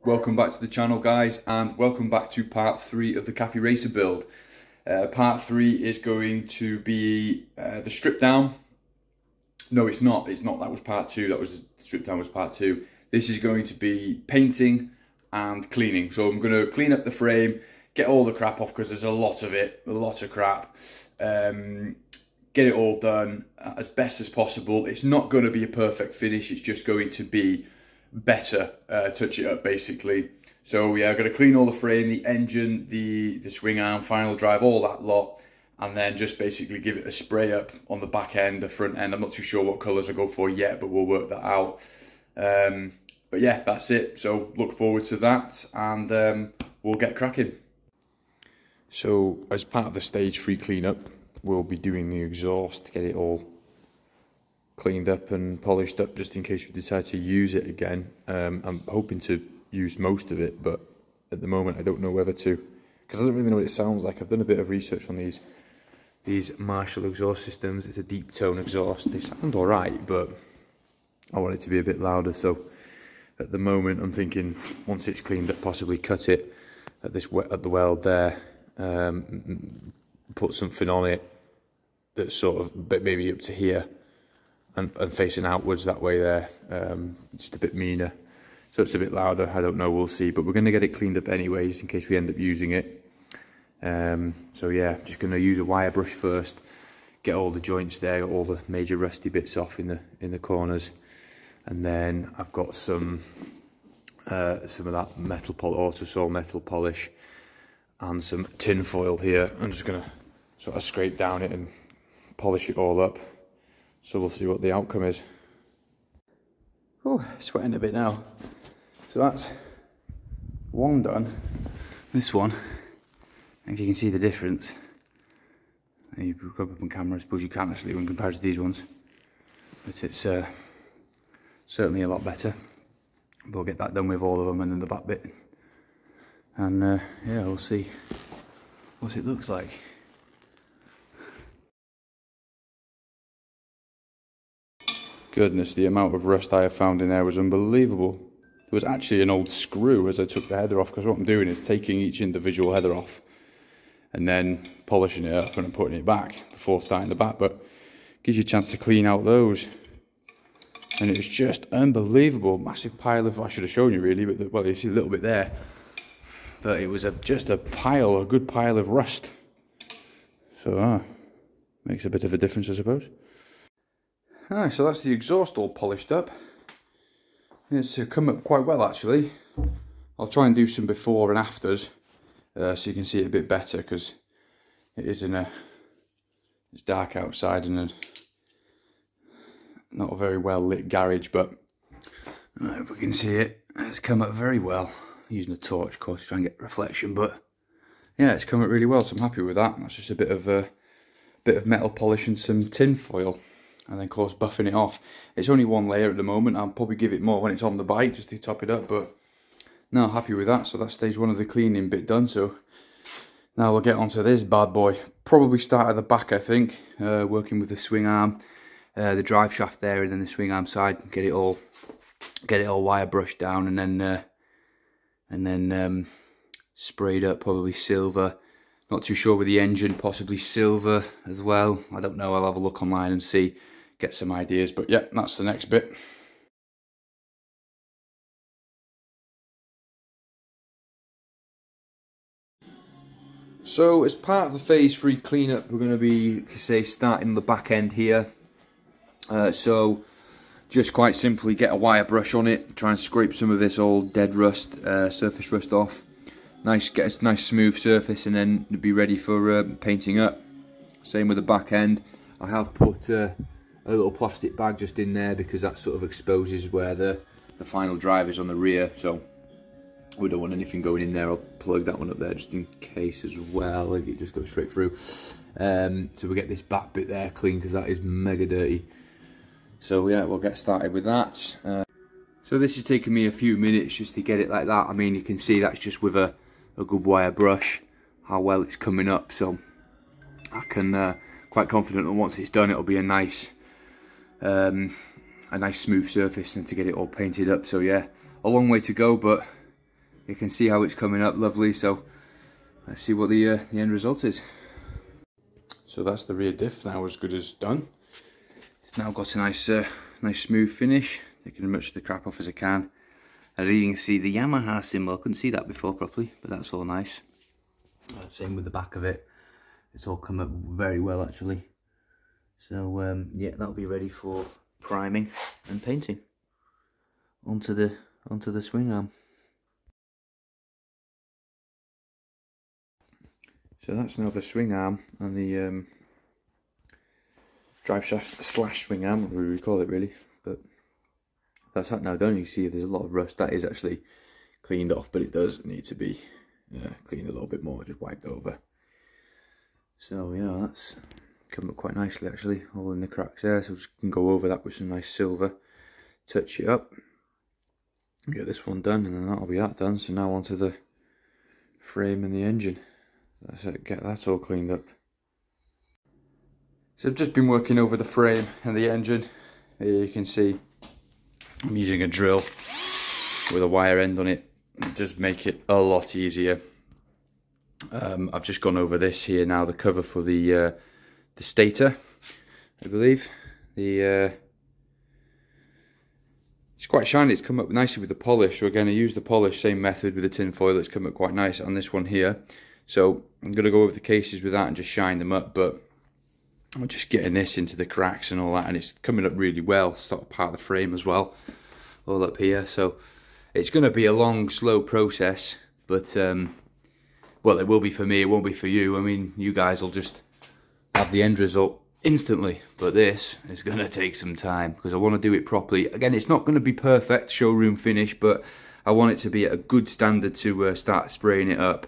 Welcome back to the channel, guys, and welcome back to part 3 of the Cafe Racer build. Part 3 is going to be the strip down. No, it's not, that was part 2, that was, the strip down was part 2. This is going to be painting and cleaning. So I'm going to clean up the frame, get all the crap off because there's a lot of it, a lot of crap. Get it all done as best as possible. It's not going to be a perfect finish, it's just going to be better, touch it up basically. So yeah, I'm going to clean all the frame, the engine, the swing arm, final drive, all that lot, and then just basically give it a spray up on the back end, the front end. I'm not too sure what colours I go for yet, but we'll work that out. But yeah, that's it. So look forward to that, and we'll get cracking. So as part of the stage 3 cleanup, we'll be doing the exhaust to get it all cleaned up and polished up, just in case we decide to use it again. I'm hoping to use most of it, but at the moment I don't know whether to, because I don't really know what it sounds like. I've done a bit of research on these Marshall exhaust systems. It's a deep tone exhaust. They sound alright, but I want it to be a bit louder. So at the moment I'm thinking, once it's cleaned up, possibly cut it at the weld there, put something on it that's sort of maybe up to here and facing outwards that way there, just a bit meaner, so it's a bit louder. I don't know, we'll see, but we're going to get it cleaned up anyways in case we end up using it. So yeah, just going to use a wire brush first, get all the joints there, all the major rusty bits off in the corners, and then I've got some of that Autosol metal polish and some tin foil here. I'm just going to sort of scrape down it and polish it all up. So we'll see what the outcome is. Oh, sweating a bit now. So that's one done. This one, if you can see the difference, you go up on camera, I suppose you can't actually when compared to these ones, but it's certainly a lot better. We'll get that done with all of them, and then the back bit, and yeah, we'll see what it looks like. Goodness, the amount of rust I have found in there was unbelievable. There was actually an old screw as I took the header off, because what I'm doing is taking each individual header off and then polishing it up and putting it back before starting the back, but it gives you a chance to clean out those. And it was just unbelievable, massive pile of, I should have shown you really, but well, you see a little bit there, but it was just a good pile of rust. So makes a bit of a difference, I suppose. Alright, so that's the exhaust all polished up. It's come up quite well actually. I'll try and do some before and afters, so you can see it a bit better, because it is it's dark outside and not a very well lit garage, but I don't know if we can see it. It's come up very well. I'm using a torch, of course, to try and get reflection, but yeah, it's come up really well, so I'm happy with that. That's just a bit of metal polish and some tin foil, and then of course buffing it off. It's only one layer at the moment. I'll probably give it more when it's on the bike just to top it up, but no, happy with that. So that's stage 1 of the cleaning bit done. So now we'll get onto this bad boy. Probably start at the back, I think, working with the swing arm, the drive shaft there, and then the swing arm side. Get it all wire brushed down, and then sprayed up, probably silver. Not too sure with the engine, possibly silver as well. I don't know, I'll have a look online and see, get some ideas, but yeah, that's the next bit. So as part of the phase 3 cleanup, we're going to be, say, starting the back end here. So just quite simply get a wire brush on it, try and scrape some of this old dead rust, surface rust off. Get a nice smooth surface, and then be ready for painting up. Same with the back end. I have put a little plastic bag just in there, because that sort of exposes where the final drive is on the rear, so we don't want anything going in there. I'll plug that one up there just in case as well, if it just goes straight through. So we get this back bit there clean, because that is mega dirty. So yeah, we'll get started with that. So this has taken me a few minutes just to get it like that. I mean, you can see that's just with a good wire brush, how well it's coming up. So I can quite confident that once it's done, it'll be a nice smooth surface, and to get it all painted up. So yeah, a long way to go, but you can see how it's coming up lovely. So let's see what the end result is. So that's the rear diff now as good as done. It's now got a nice smooth finish. Taking as much of the crap off as I can. And you can see the Yamaha symbol. I couldn't see that before properly, but that's all nice. Same with the back of it. It's all come up very well actually. So yeah, that'll be ready for priming and painting onto the swing arm. So that's now the swing arm and the drive shaft slash swing arm, whatever we call it really. But that's that now done. You see there's a lot of rust that is actually cleaned off, but it does need to be cleaned a little bit more, just wiped over. So yeah, that's come up quite nicely actually, all in the cracks there. So just can go over that with some nice silver, touch it up, get this one done, and then that'll be that done. So now onto the frame and the engine. That's it, get that all cleaned up. So I've just been working over the frame and the engine. Here you can see I'm using a drill with a wire end on it. It does make it a lot easier. I've just gone over this here now, the cover for the stator, I believe. It's quite shiny, it's come up nicely with the polish. So again, I used the polish, same method with the tin foil, it's come up quite nice on this one here. So I'm going to go over the cases with that and just shine them up, but I'm just getting this into the cracks and all that, and it's coming up really well. Sort of part of the frame as well, all up here. So it's going to be a long, slow process, but well, it will be for me, it won't be for you. I mean, you guys will just have the end result instantly, but this is going to take some time because I want to do it properly. Again, it's not going to be perfect showroom finish, but I want it to be at a good standard to start spraying it up,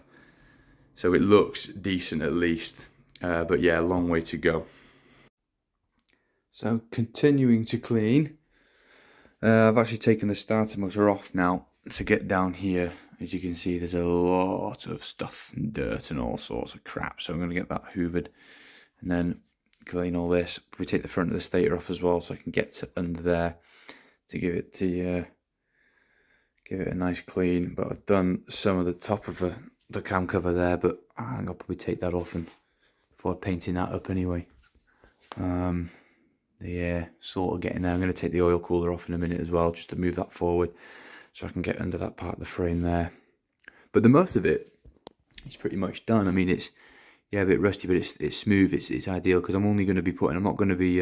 so it looks decent at least. But yeah, a long way to go. So continuing to clean. I've actually taken the starter motor off now to get down here. As you can see, there's a lot of stuff and dirt and all sorts of crap. So I'm going to get that hoovered and then clean all this. We take the front of the stator off as well, so I can get to under there to give it a nice clean. But I've done some of the top of the cam cover there, but I'll probably take that off and before painting that up anyway. Yeah, sort of getting there. I'm going to take the oil cooler off in a minute as well, just to move that forward so I can get under that part of the frame there. But the most of it is pretty much done. I mean, it's, yeah, a bit rusty, but it's smooth. It's ideal because I'm only going to be I'm not going to be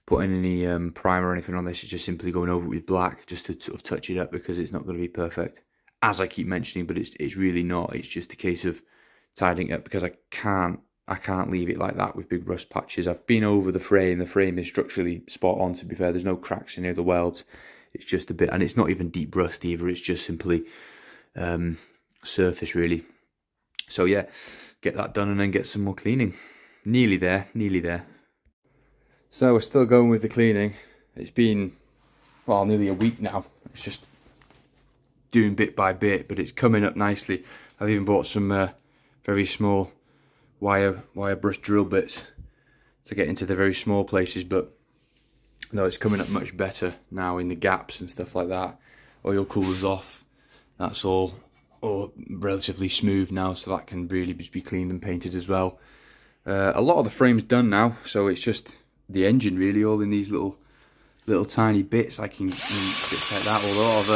putting any primer or anything on this. It's just simply going over it with black just to sort of touch it up, because it's not going to be perfect, as I keep mentioning, but it's really not. It's just a case of tidying it up, because I can't leave it like that with big rust patches. I've been over the frame. The frame is structurally spot on, to be fair. There's no cracks in any of the welds. It's just a bit, and it's not even deep rust either. It's just simply surface really. So yeah, get that done and then get some more cleaning. Nearly there, nearly there. So we're still going with the cleaning. It's been, well, nearly a week now. It's just doing bit by bit, but it's coming up nicely. I've even bought some very small wire brush drill bits to get into the very small places, but no, it's coming up much better now in the gaps and stuff like that. Oil coolers off, that's all relatively smooth now, so that can really just be cleaned and painted as well. A lot of the frame's done now, so it's just the engine really, all in these little tiny bits. I can bits like that, a lot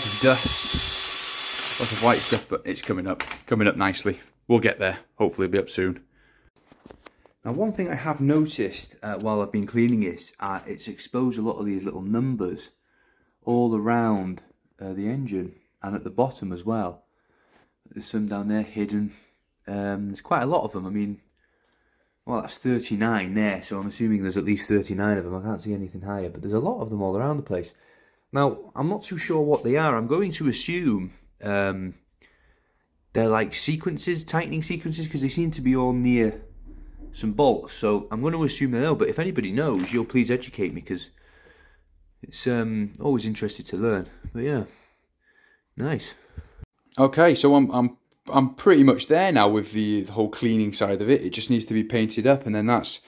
of dust, lots of white stuff, but it's coming up nicely. We'll get there, hopefully it'll be up soon. Now, one thing I have noticed while I've been cleaning it, it's exposed a lot of these little numbers all around the engine and at the bottom as well. There's some down there hidden. There's quite a lot of them. I mean, well, that's 39 there, so I'm assuming there's at least 39 of them. I can't see anything higher, but there's a lot of them all around the place. Now, I'm not too sure what they are. I'm going to assume they're like sequences, tightening sequences, because they seem to be all near some bolts. So I'm going to assume they are, but if anybody knows, you'll please educate me, because it's always interested to learn. But yeah, nice. Okay, so I'm pretty much there now with the whole cleaning side of it. It just needs to be painted up, and then that's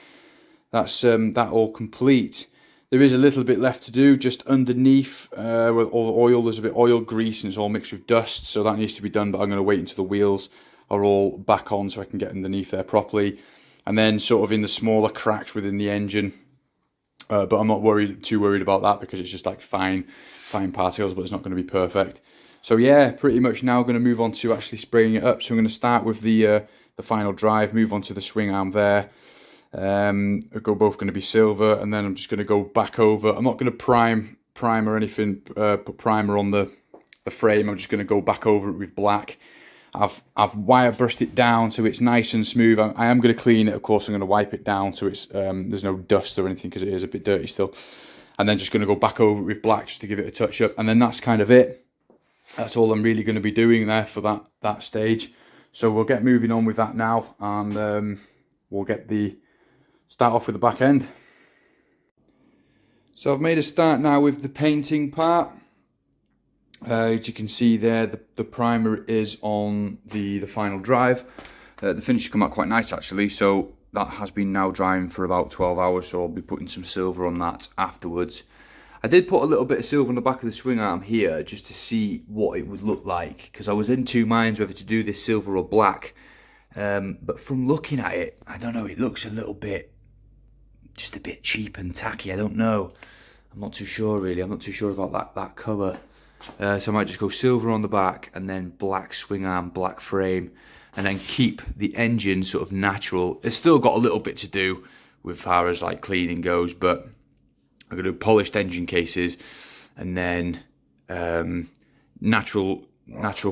that all complete. There is a little bit left to do just underneath with all the oil. There's a bit of oil, grease, and it's all mixed with dust, so that needs to be done, but I'm going to wait until the wheels are all back on so I can get underneath there properly. And then sort of in the smaller cracks within the engine, but I'm not too worried about that because it's just like fine particles, but it's not going to be perfect. So yeah, pretty much now going to move on to actually spraying it up. So I'm going to start with the final drive, move on to the swing arm there. They're both going to be silver, and then I'm just going to go back over. I'm not going to prime or anything, put primer on the frame. I'm just going to go back over it with black. I've wire brushed it down so it's nice and smooth. I am going to clean it, of course. I'm going to wipe it down so it's there's no dust or anything because it is a bit dirty still. And then just going to go back over it with black just to give it a touch up, and then that's kind of it. That's all I'm really going to be doing there for that stage. So we'll get moving on with that now, and we'll start off with the back end. So I've made a start now with the painting part. As you can see there, the primer is on the final drive. The finish has come out quite nice actually, so that has been now drying for about 12 hours, so I'll be putting some silver on that afterwards. I did put a little bit of silver on the back of the swing arm here just to see what it would look like, because I was in two minds whether to do this silver or black. But from looking at it, I don't know, it looks a little bit, just a bit cheap and tacky. I don't know. I'm not too sure really. I'm not too sure about that colour. So I might just go silver on the back and then black swing arm, black frame, and then keep the engine sort of natural. It's still got a little bit to do with far as like cleaning goes, but I'm going to do polished engine cases, and then natural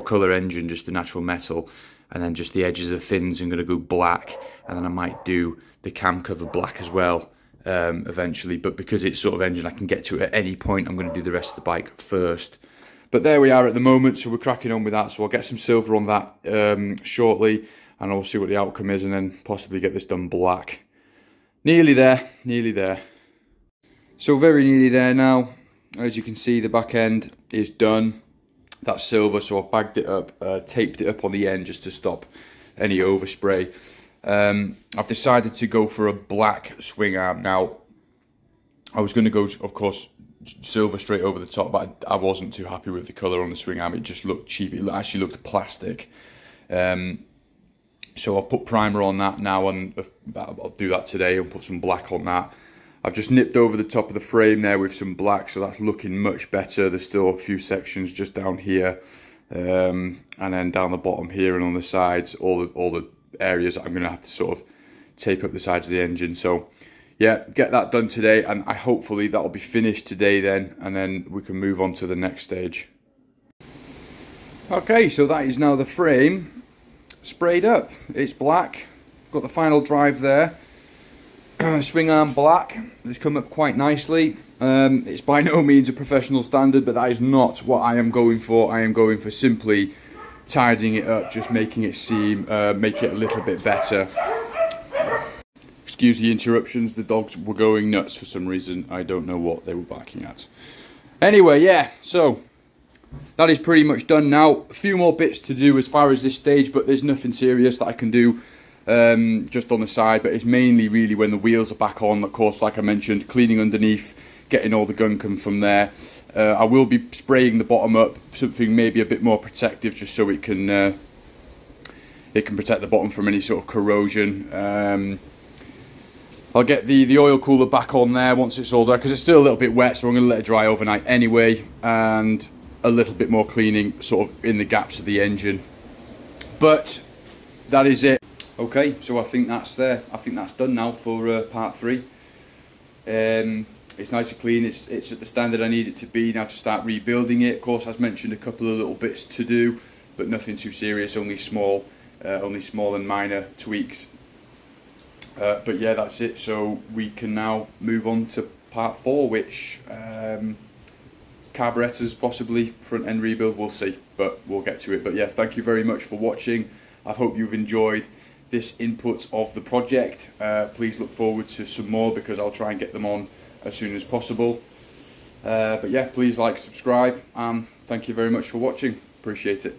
colour engine, just the natural metal, and then just the edges of the fins I'm going to go black, and then I might do the cam cover black as well eventually, but because it's sort of engine I can get to at any point, I'm going to do the rest of the bike first. But there we are at the moment, so we're cracking on with that. So I'll get some silver on that shortly, and I'll see what the outcome is, and then possibly get this done black. Nearly there, nearly there. So very nearly there now. As you can see, the back end is done. That's silver, so I've bagged it up, taped it up on the end just to stop any overspray. I've decided to go for a black swing arm. Now, I was going to go, of course, silver straight over the top, but I wasn't too happy with the colour on the swing arm. It just looked cheap. It actually looked plastic. So I'll put primer on that now, and I'll do that today and put some black on that. I've just nipped over the top of the frame there with some black, so that's looking much better. There's still a few sections just down here, and then down the bottom here and on the sides, all the areas that I'm going to have to sort of tape up the sides of the engine. So yeah, get that done today, and hopefully that'll be finished today then, and then we can move on to the next stage. Okay, so that is now the frame sprayed up. It's black, got the final drive there. Swing arm black, it's come up quite nicely. It's by no means a professional standard, but that is not what I am going for. I am going for simply tidying it up, just making it seem, make it a little bit better. Excuse the interruptions, the dogs were going nuts for some reason. I don't know what they were barking at. Anyway, yeah, so that is pretty much done now. A few more bits to do as far as this stage, but there's nothing serious that I can do just on the side. But it's mainly really when the wheels are back on, of course, like I mentioned, cleaning underneath, getting all the gunkum from there. I will be spraying the bottom up, something maybe a bit more protective, just so it can protect the bottom from any sort of corrosion. I'll get the oil cooler back on there once it's all done, because it's still a little bit wet, so I'm going to let it dry overnight anyway, and a little bit more cleaning sort of in the gaps of the engine. But that is it. Okay, so I think that's there. I think that's done now for part 3. It's nice and clean. It's at the standard I need it to be now to start rebuilding it. Of course, as mentioned, a couple of little bits to do, but nothing too serious. Only small and minor tweaks. But yeah, that's it. So we can now move on to part 4, which carburetors, possibly front end rebuild. We'll see, but we'll get to it. But yeah, thank you very much for watching. I hope you've enjoyed this input of the project. Please look forward to some more, because I'll try and get them on as soon as possible. But yeah, please like, subscribe, and thank you very much for watching. Appreciate it.